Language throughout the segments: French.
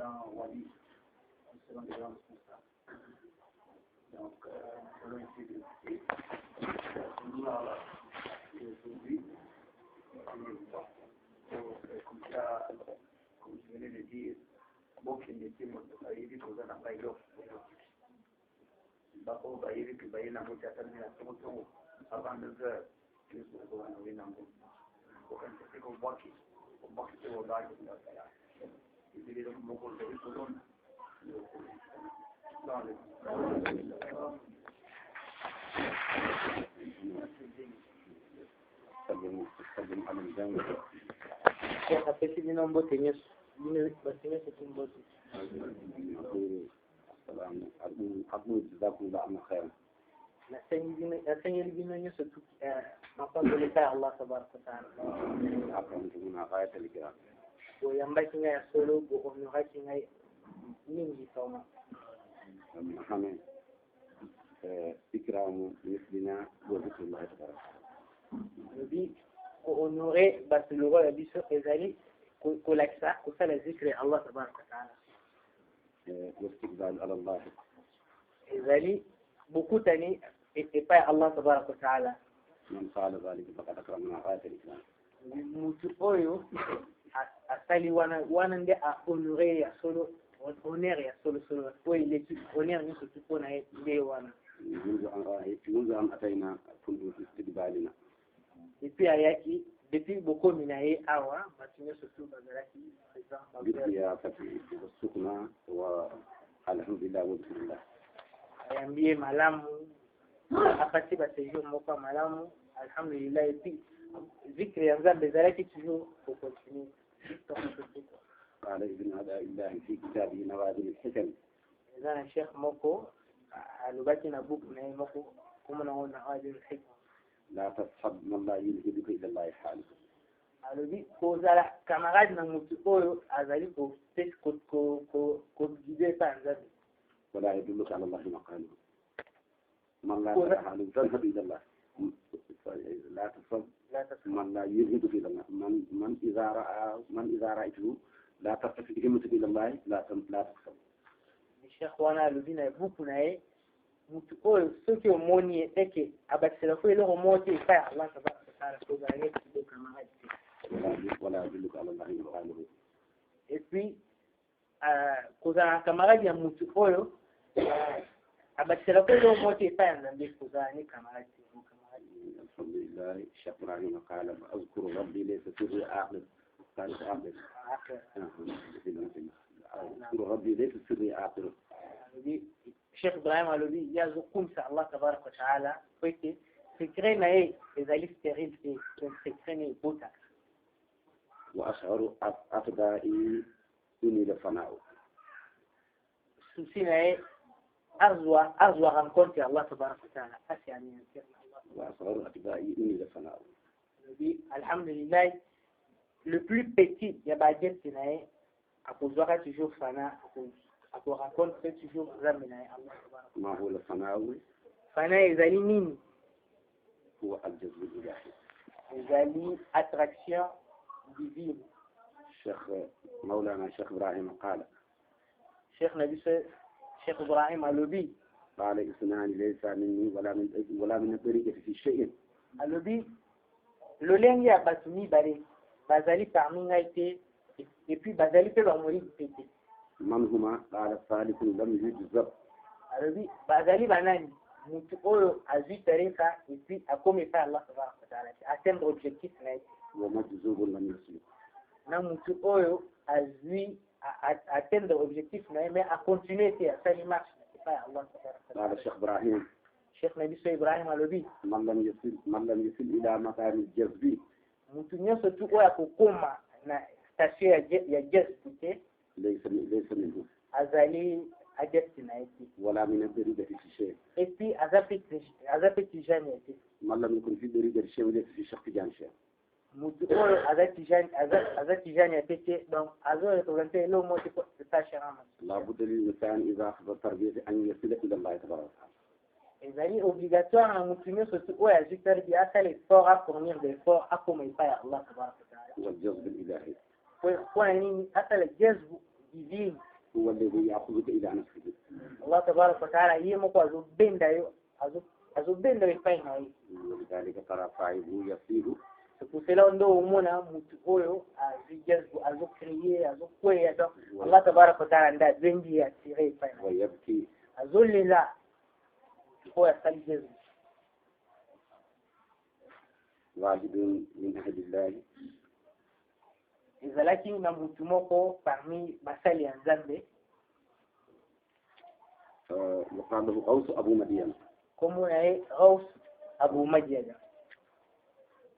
grand wali, selon les gens responsables. Donc, on a essayé d'écouter. Aujourd'hui, comme ça, comme je venais de dire, bon, qu'il n'était pas il faut en avoir l'offre. Bako ba yiri ki bayi na mutu ta ne na tsoto avant 9 heures que ce soit na wina ngo ko kan se ko baki ko ba ki na sala il est donc mon côté ko don تقدم على الجامعة شيخ أبتدي من بوتينيس من بوتينيس من بوتي السلام أقول جزاكم الله خيرا أسني الجنة يسوع نقول لله الله تبارك وتعالى أكرمتم غاية الكرام وينبغي أن يسولوا وينبغي من يسوع محمد إكرام مثلنا وذكر الله تبارك bi ko honorer basiloro ya biso ezali ko laksa ko sala zikri Allah tabaraka taala واستقبال على الله ezali beaucoup tani et pas Allah tabaraka taala من قال ذلك فقد أكرمنا غاية الإكرام mutu oyo asali wana nde a honorer ya solo honneur ya solo oyo l'équipe honneur ni surtout pour na nde wana منذ أن أتينا كنت في استقبالنا depuis ayaki depuis beaucoup minaye awa batinyo surtout bazalaki بالضيافة والسكنى والحمد لله والبسم الله ayambie malamu apati basejour moko malamu alhamdulillah et puis zikri ya nzambe ezalaki toujours pour continuer قال ابن أداء الله في كتابه نوادر الحكم eza na cheikh moko alobaki na buku na ye moko komona ngo nawadi الحكم لا تصحب من لا يلهدك إلى الله حالك alobi kozala camarade na mutu oyo azali koguide pa nzambe ولا يدلك على الله مقاله من لا تحال تذهب إلى الله لا تصب من لا يلهدك إلى الله من إذا رأيته لا تصف همتك إلى الله لا تقصد الشيخ وانا alobi na buku na ye mutu oyo soki omoni eke abakisela fo eloko moko epai ya Allah tabaraka wataala kozala neti bo camarade ولا يدلك على الله مقاله et puis kozala na camarade ya mutu oyo abakisela fo eloko moko epai ya nzambe kozala ne camarade الحمد لله الشيخ إبراهيم قال أذكر ربي ليس سري آخر قال آخر أذكر ربي ليس سري آخر الشيخ إبراهيم alobi yazokumisa Allah tabaraka wataala po ete secret na ye ezali stérile te secret na ye ebota وأشعر أفدائي إني لفناء souci na ye azwa rencontre Allah tabaraka wataala asi anéantir na Allah وأشعر أفدائي إني لفناء alobi alhamdulillah le plus petit ya bagesti na ye akozwaka toujours fana ako rencontre toujours nzambe na ye Allah tabaraka ما هو الفناء fana ezali nini هو الجذب الإلهي ezali attraction divine الشيخ مولانا الشيخ إبراهيم قال Cheikh Nabi Cheikh Ibrahim alobi قال اثنان ليس مني ولا من الطريقة في شيء alobi lolenge ya bato mibale bazali parmi ngai te et puis bazali mpe bamolidi mpe te من هما قال الثالث لم يجذب alobi bazali banani mutu oyo azwi tareka et puis akomi epai Allah tabaraka wataala te atteindre objectif na ye ومجذوب لم يسلك na mutu oyo azwi atteindre objectif na ye mais acontinue te asali marche epai ya Allah tabaraka قال wataala الشيخ إبراهيم Cheikh Nabi Ibrahim alobi من لم يصل إلى مكان الجذب mutu nyonso tu oyo akokoma na station ya jazbu te ليس منه azali adepte na ye te ولا من الطريقة في شيء et puis aza pe tijani ya te من لم يكن في طريقة شيء وليس في شق جان شيء mutu oyo aza tijani ya te te donc azorepresente elo mo te tashirama لا بد للإنسان إذا أخذ التربية أن يصل إلى الله تبارك وتعالى ezali obligatoire na mutu nyonso tu oyo azwi tarbi asala effort a fournir d'effort akoma epai ya Allah tabaraka wataala والجذب الإلهي mpona nini asala jazbu divine هو الذي يأخذك إلى نفسه. الله تبارك وتعالى يمكو أزوبين دايو أزوبين دايو فاين هاي. ولذلك ترى صاحبه يصير. سكوسلا ندو منا متقولوا أزيجز أزوكريه أزوكوي هذا الله تبارك وتعالى عند زنجي أسيري فاين. ويبكي. أزول لا هو يصلي واحد من أهل الله. إذا لكن نموتموكو parmi basali ya Nzambe. يقال له غوث أبو مدين. كم هي غوث أبو مدين.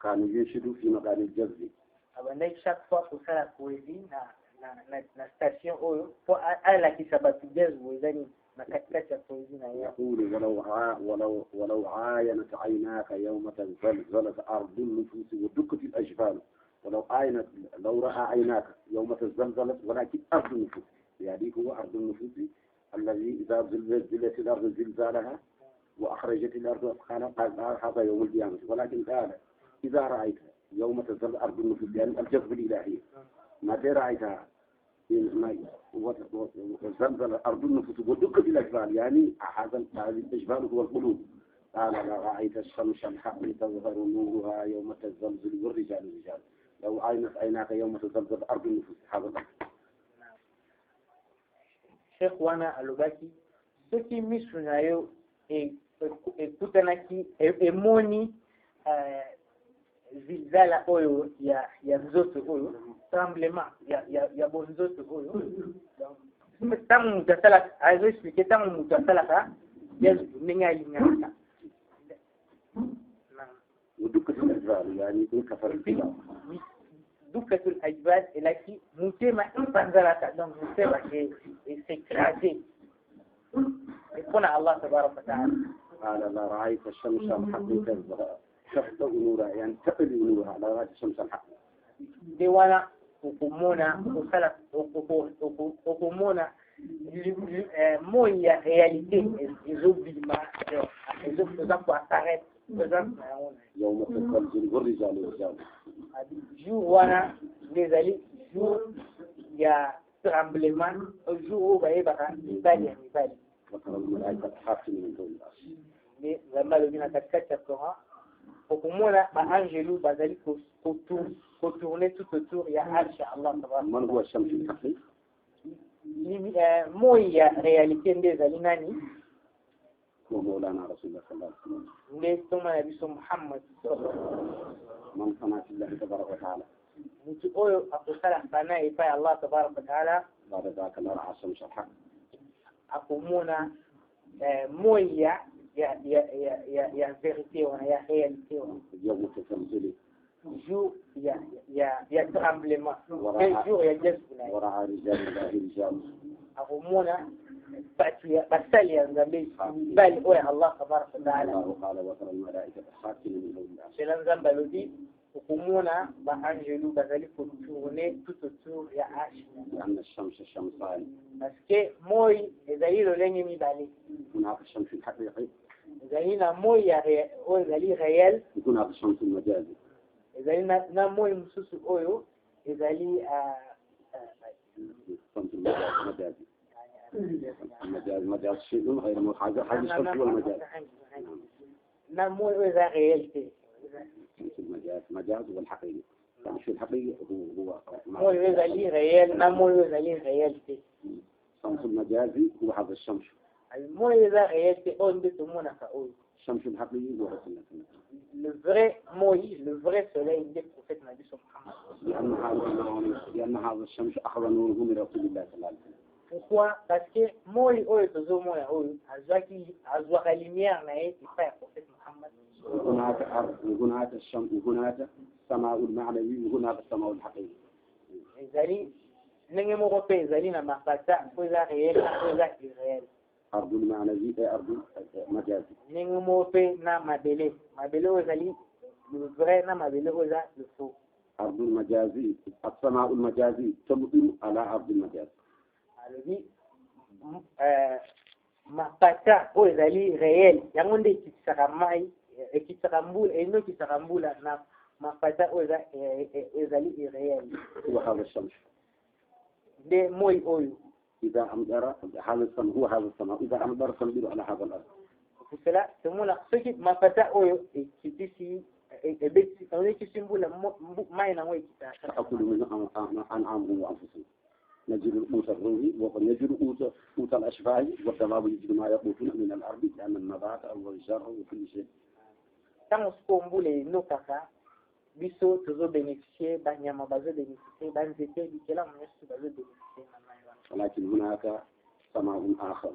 كان ينشد في مكان الجزء. أبناء chaque fois pour faire la poésie na station أو على كتابة الجزء وإذا ما كتبت poésie يقول ولو عاينت عيناك يوم تزلزلت أرض النفوس ودكت الأجبال. لو رأى عيناك يوم تزلزلت ولكن أرض النفوس يعني هو أرض النفوس الذي إذا زلزلت الأرض زلزالها وأخرجت الأرض أثقالها قال هذا يوم القيامة. ولكن قال إذا رأيت يوم تزلزل أرض النفوس يعني الجذب الإلهي ما رأيتها وزلزل أرض النفوس ودكت الأجبال يعني هذه الأجبال هو القلوب. قال رأيت الشمس الحق تظهر نورها يوم تزلزل والرجال رجال. لو عيناك يوم تزلزل أرض النفوس هذا الأمر. Sheikh wana alobaki soki misu na yo ekutanaki emoni zilzala oyo ya nzoto oyo tremblement ya bonzoto oyo tangu mutu asalaka azoexplike tangu mutu asalaka ndenge alingaka ودكت الأجبال يعني انكسر الجبال. دكت الأجبال التي متما انفنزلت donc متما s'écraser يكون الله تبارك وتعالى. قال لا رأيت الشمس الحق تفتح نورها يعني تقل نورها لا رأيت الشمس الحق. دي وانا وكمونا moya réalité ils ont apparaître يوم تزلزل والرجال رجال. jour wana les jour ya tremblement jour ba yeba mibali وترى الملائكة حافين من دون العرش. mais vraiment le bien katika Torah okumona ba angelu bazali ko tourner tout autour ya arsh Allah tabaraka. من هو الشمس الحقيقي؟ moya réalité ndezali nani? ومولانا رسول الله صلى الله عليه وسلم. نسمع نبي محمد من صنع في الله تبارك وتعالى. متقول أقول بنا يفعل الله تبارك وتعالى. بعد ذاك لا رأى الشمس الحق. أقومنا مويا يا vérité ونا يا réalité. يوم تزلزل. jour يا tremblement. un jour يا جذب. ورعى رجال الله رجال. أقومنا بسال يا زميل بل هو الله تبارك وتعالى. الله قال وترى الملائكة حافين من دون العرش. سلام زمبلودي وكمونا بانجلو بذلك tourner tout autour ya arsh. لأن الشمس الشمسان. parce que موي زي lengi mibali. هناك الشمس الحقيقي. زينا موي يا او زي réel. هناك الشمس المجازي. زينا موي مسوس اويو زي الشمس المجازي. المجاز شيء غير محاجة حاجة الشمس والمجاز. نعم موي زي réalité. مجاز والحقيقي. الشيء الحقيقي هو موي زي réel نعم موي زي réalité. الشمس المجازي هو هذا الشمس. الموي زي réalité on dit tout le monde a eu. الشمس الحقيقي هو رسول الله. le vrai موي le vrai soleil du prophète Nabi Muhammad. لأن هذا الشمس أخذ نوره من رسول الله صلى الله عليه وسلم. Pourquoi? Parce que moi, azwa lumière na yeye ifaa prophète Muhammad. هناك أرض وهناك الشمس وهناك السماء المعنوي وهناك السماء الحقيقي. Zali ninge mo repé zali na mafata ko za réel ko za irréel. أرض المعنوي أي أرض مجازي. Ninge mo repé na mabele zali le vrai na mabele za le faux. أرض المجازي السماء المجازي تمطر على أرض المجازي. Alors mapata o ezali réel yango nde ekisaka mai ekisaka mbula eno ekisaka mbula na mapata o ezali irréel وهذا الشمس nde moi oyo إذا أمطر هذا السماء هو هذا السماء إذا أمطر فنزل على هذا الأرض. Cela, c'est mon ce qui m'a fait et qui ici et bêti on est qui symbole mai na wai kita تأكل من أنعامهم وأنفسهم. نجد الأوت الروحي ونجد أوت الأشفاء والدواب يجد ما يقوتون من الأرض لأن النبات والزرع وكل شيء. tant spombule no kaka biso tuzo bénéficier banyama bazo bénéficier banzete bikela mwesu bazo bénéficier ولكن هناك سماء آخر.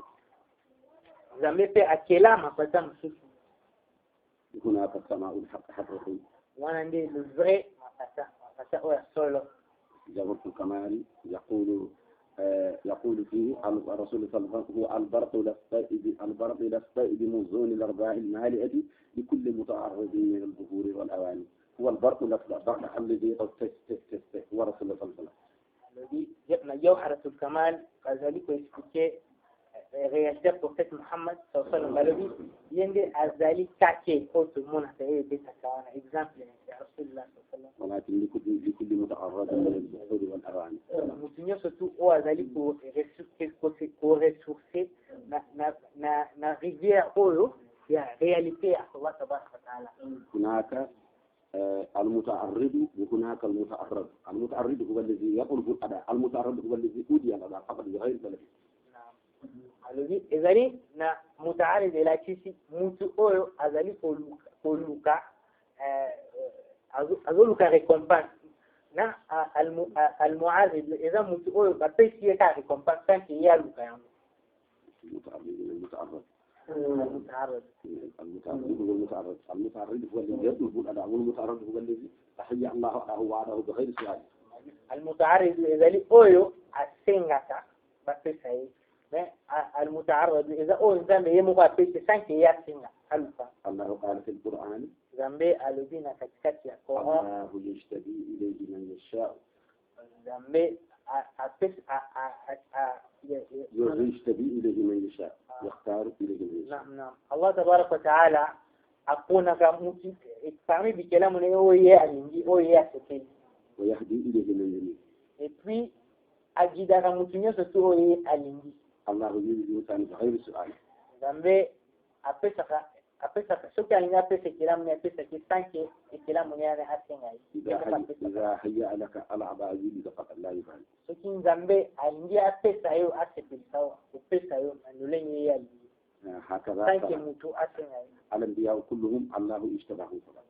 zambe pe akela mapata msusu هناك سماء حقيقي. wana ndi le vrai mapata oya solo. جبر الكمال يقول فيه الرسول صلى الله عليه وسلم هو البرق للصيد منزون الأرباع المالئة لكل متعرض من البخور والأواني. هو البرق الذي هو رسول الله صلى الله عليه وسلم. الذي جبنا جوهرة الكمال كذلك يسكت réalité prophète Muhammad sallallahu alayhi wa sallam yende azali kake ko to mona tayi bita kawana example ya rasulullah sallallahu ولكن لكل متعرض من البخور والأواني. mutunyo surtout o azali ko ressourcer na rivière oyo ya réalité ya Allah tabaraka wa taala. هناك المتعرض وهناك المتعرض. المتعرض هو الذي يطلب الأداء، المتعرض هو الذي أودي الأداء فقط بغير ذلك. alodi ezali na mutaarid ila kisi mutu oyo azali koluka azoluka récompense na almuarid eza mutu oyo bapesi ka récompense tanki yaluka yango. المتعرض المتعرض هو الذي يطلب الأداء والمتعرض هو الذي تحيي الله له وعده بغير سؤال. المتعرض ezali oyo asengaka bapesa المتعرض إذا أول ذنب يمغى بيت سانك ياسينا ألفا. الله قال في القرآن ذنب الذين كتكت يقوها الله يجتبي إليه من يشاء. ذنب يجتبي إليه من يشاء يختار إليه من يشاء. نعم الله تبارك وتعالى أقولنا كموتي إتفاهمي بكلامنا أوي ألينجي أوي أسكين ويهدي إليه من يمين. et puis أجد كموتي surtout أوي ألينجي. الله يريد الإنسان بغير سؤال. Zambe apesa soki alinga apesa kilamu apesa kisanke kilamu ni ana asenga. إذا هيأ لك الأعضاء يريد فقط لا يفعل. Soki Zambe alinga apesa yo asepesa apesa yo anulenye yali. هكذا. Sanke mutu asenga. الأنبياء كلهم الله اشتباهم فقط.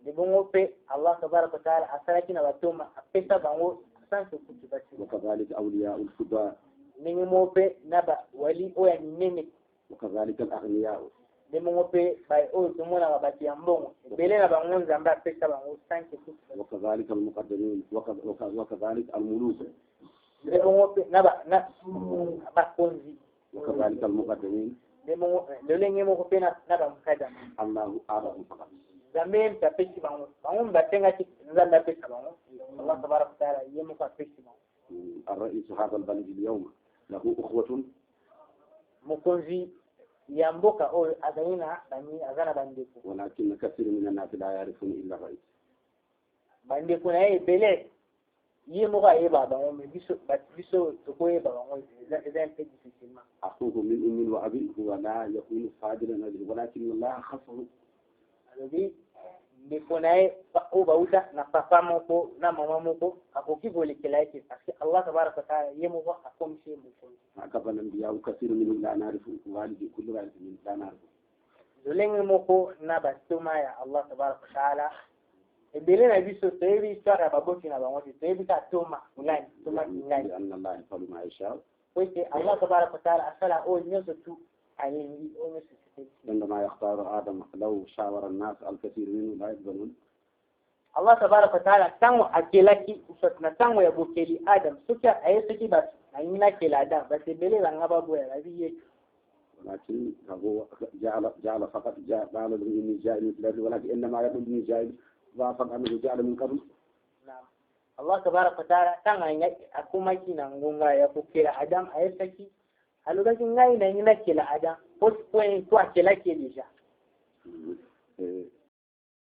Dibongo pe Allah tabaraka wa taala asaraki na batoma apesa bango sanke kutu basi. وكذلك أولياء الفضاء. Ningi mope naba wali oya ninene. وكذلك الأغنياء. Dibongo pe bai o tumona babati ambongo. Bele na bango Zambe apesa bango sanke kutu. وكذلك المقدمين وكذلك الملوك. Dibongo pe naba na bakonzi. وكذلك المقدمين. Dibongo lolenge mo pe na bamkada. الله أعلم فقط. Zambe mpapesi bango. Bango mbatenga ki Zambe apesa bango. Allah tabaraka wa taala yemo kwa apesi bango. الرئيس هذا البلد اليوم له أخوة. Mukonzi ya mboka oyo azalina bani azana bandeko. ولكن كثير من الناس لا يعرفون إلا الرئيس. Bandeko na yeye bele yemo kwa yeba bango biso tokoye bango eza un peu difficilement. أخوه من أم وأبي هو لا يكون فاضلا ولكن الله خصه. Alors ndeko na ye o bauta na papa moko na mama moko akoki volekela yake parce que Allah tabaraka wa taala yemo kwa akomshe mukonzi. هكذا الأنبياء كثير منهم لا نعرف والدي كل واحد من لا نعرف. Zolenge moko na batoma ya Allah tabaraka wa taala ebele na biso toyebi histoire ya baboti na bango toyebi ka toma fulani toma kingani. لأن الله يفعل ما يشاء. Kwete Allah tabaraka wa taala asala o nyoso tu ayengi o nyoso tu. عندما يختار آدم لو شاور الناس الكثير منهم لا يقبلون. Allah tabaraka wa taala tango akelaki usat na tango ya bokeli Adam sokia ayeseki basi ayina kela Adam basi bele langa babu ya rabiye. ولكن هو جعل فقط قال له إني جاعل في الأرض ولكن إنما يقول إني جاعل ضعفا أنه جعل من قبل. نعم Allah tabaraka wa taala tango akuma kina ngonga ya bokela Adam ayeseki alugaki ngai na ina kela Adam post point to akela ke deja